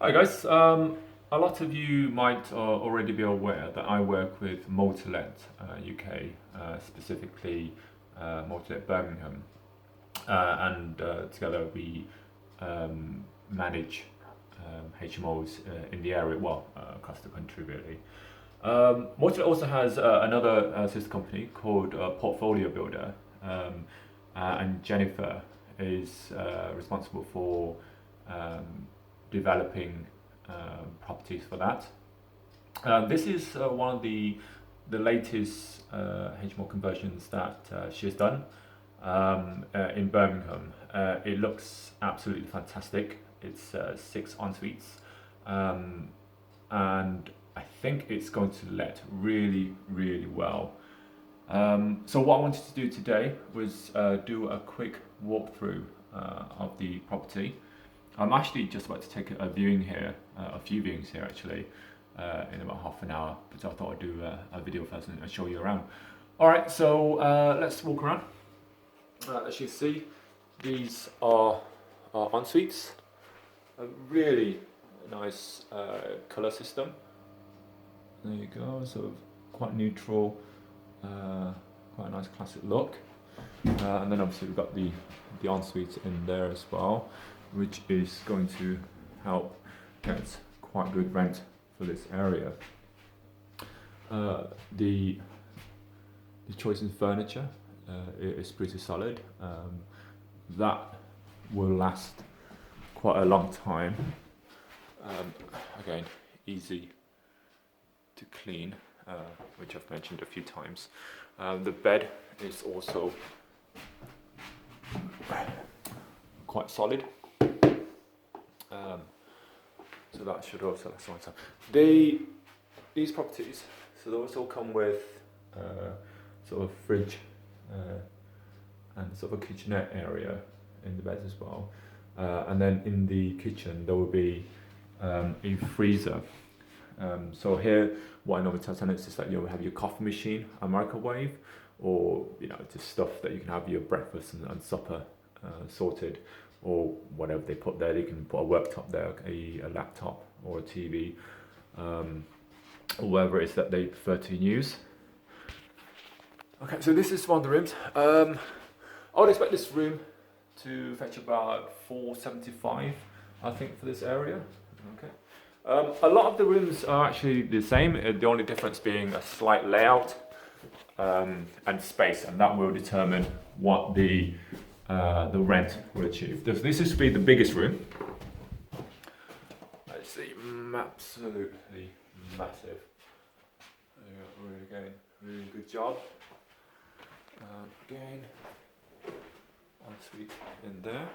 Hi guys, a lot of you might already be aware that I work with Multilet UK, specifically Multilet Birmingham, and together we manage HMOs in the area, well, across the country really. Multilet also has another sister company called Portfolio Builder, and Jennifer is responsible for developing properties for that. This is one of the latest HMO conversions that she has done in Birmingham. It looks absolutely fantastic. It's 6 en-suites, and I think it's going to let really, really well. So what I wanted to do today was do a quick walkthrough of the property. I'm actually just about to take a viewing here, a few viewings here actually, in about half an hour, but I thought I'd do a video first and show you around. Alright, so let's walk around. As you see, these are en-suites. A really nice colour system. There you go, sort of quite neutral, quite a nice classic look. And then obviously we've got the en-suite in there as well, which is going to help get quite good rent for this area. The choice in furniture is pretty solid. That will last quite a long time. Again, easy to clean, which I've mentioned a few times. The bed is also quite solid. So that should also last a long time. These properties, so those all come with sort of fridge and sort of a kitchenette area in the beds as well. And then in the kitchen there will be a freezer. So here, what I normally tell tenants is that you'll have your coffee machine, a microwave, or just stuff that you can have your breakfast and supper sorted, or whatever they put there. You can put a worktop there, a laptop or a TV, or whatever it is that they prefer to use. Okay, so this is one of the rooms. I would expect this room to fetch about $475, I think, for this area. Okay. A lot of the rooms are actually the same, the only difference being a slight layout and space, and that will determine what the rent will achieve. This is to be the biggest room. Let's see, absolutely massive. Really good job. Again, en-suite in there,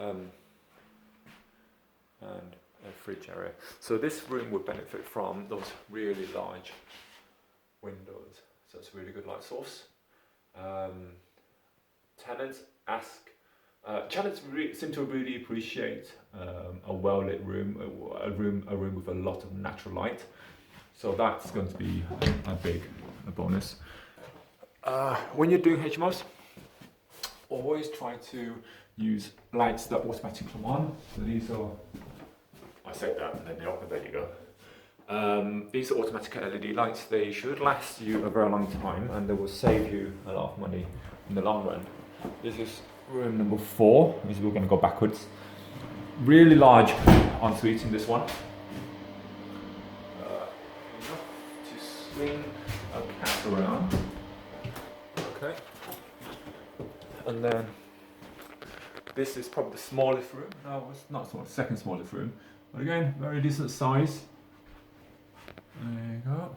and a fridge area. So this room would benefit from those really large windows. So it's a really good light source. Tenants seem to really appreciate a well-lit room, a room with a lot of natural light. So that's going to be a big bonus. When you're doing HMOs, always try to use lights that automatically come on. So these are, I said that and then they open, there you go. These are automatic LED lights. They should last you a very long time and they will save you a lot of money in the long run. This is room number 4, as we're going to go backwards. Really large en-suite in this one. To swing a cat around. Okay. And then this is probably the smallest room. No, it's not small, second smallest room. But again, very decent size. There you go.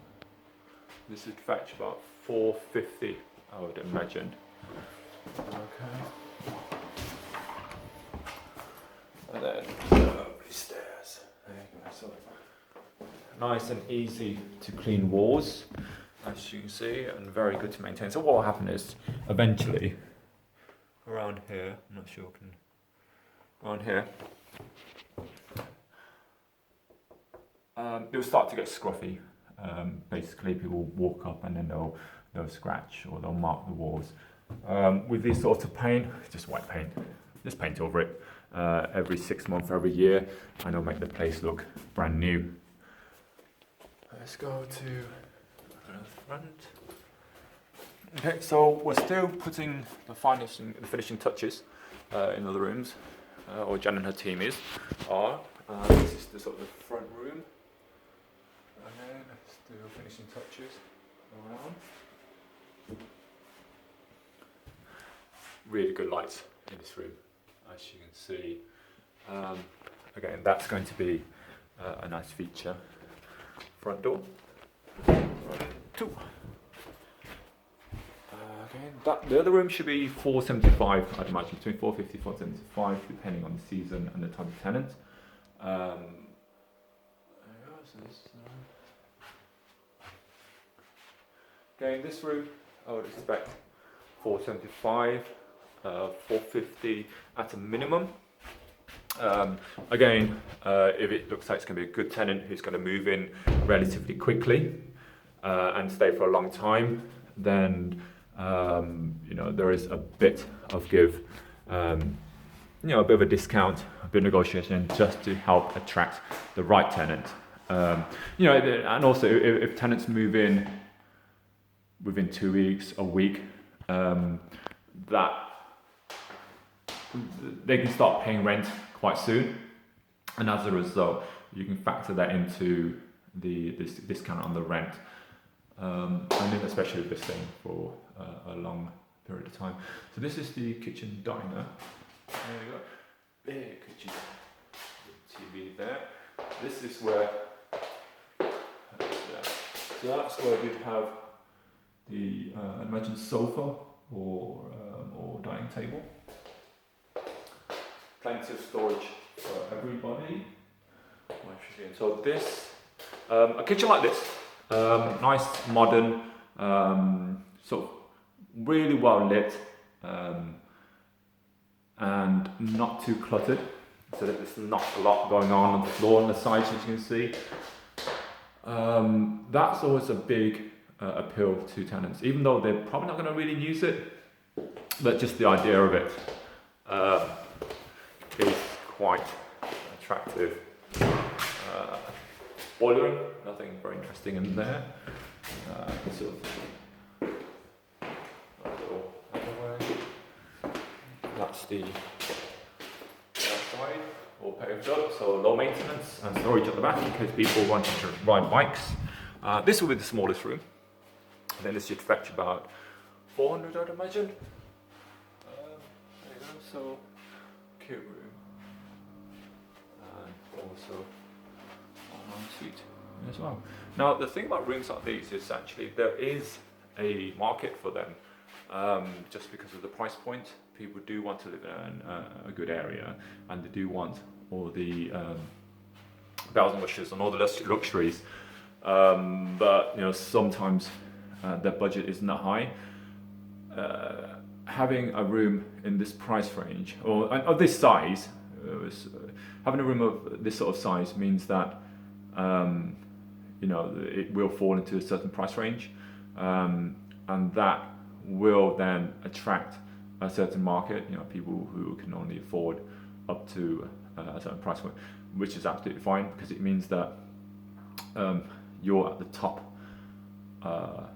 This would fetch about $450, I would imagine. Okay. And then lovely stairs. There you go. So nice and easy to clean walls, as you can see, and very good to maintain. So what will happen is, eventually, around here, I'm not sure, around here, they'll start to get scruffy. Basically, people walk up and then they'll scratch or they'll mark the walls. With these sorts of paint, just white paint, just paint over it. every 6 months, every year, and it'll make the place look brand new. Let's go to the front. Okay, so we're still putting the finishing touches in other rooms, or Jen and her team is. This is the sort of the front room. And then still finishing touches around. Really good lights in this room, as you can see. Again, that's going to be a nice feature. Front door. Two. Again, the other room should be 475, I'd imagine, between 450 and 475, depending on the season and the type of tenant. Again, this room, I would expect 475, 450 at a minimum. Again, if it looks like it's going to be a good tenant who's going to move in relatively quickly and stay for a long time, then there is a bit of give, a bit of a discount, a bit of negotiation, just to help attract the right tenant. And also if tenants move in within 2 weeks, a week, that they can start paying rent quite soon, and as a result, you can factor that into this discount on the rent. And especially with this thing for a long period of time. So this is the kitchen diner. There you go. Big kitchen. TV there. This is where. So that's where you'd have the I'd imagine sofa or dining table. Plenty of storage for everybody. So this a kitchen like this. Nice, modern, sort of really well lit, and not too cluttered, so that there's not a lot going on the floor and the sides, as you can see. That's always a big appeal to tenants, even though they're probably not going to really use it, but just the idea of it is quite attractive. Boiler room, nothing very interesting in there. That's the outside, all paved up, so low maintenance, and storage at the back in case people wanted to ride bikes. This will be the smallest room, and then this should fetch about 400, I'd imagine. There you go, so cute room, and also suite as well. Now the thing about rooms like these is actually there is a market for them, just because of the price point. People do want to live in a good area, and they do want all the bells and whistles and all the luxuries, but sometimes their budget isn't that high. Having a room in this price range, or of this size, having a room of this sort of size means that it will fall into a certain price range, and that will then attract a certain market, people who can only afford up to a certain price point, which is absolutely fine, because it means that you're at the top of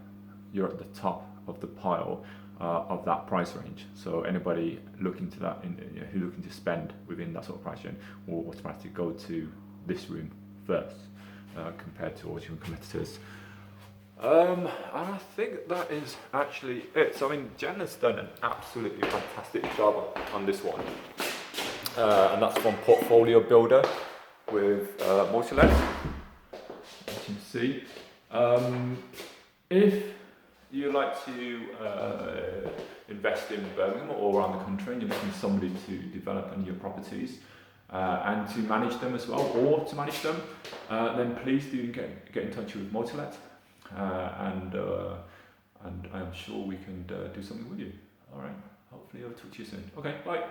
the pile of that price range. So anybody looking to that, who looking to spend within that sort of price range, will automatically go to this room first, compared to all your competitors. And I think that is actually it. So Jen has done an absolutely fantastic job on this one, and that's from Portfolio Builder with multi-let, as you can see. If you like to invest in Birmingham or around the country, and you're looking for somebody to develop on your properties and to manage them as well, or to manage them, then please do get in touch with multi-let. And I'm sure we can do something with you. All right. Hopefully I'll talk to you soon. Okay, bye.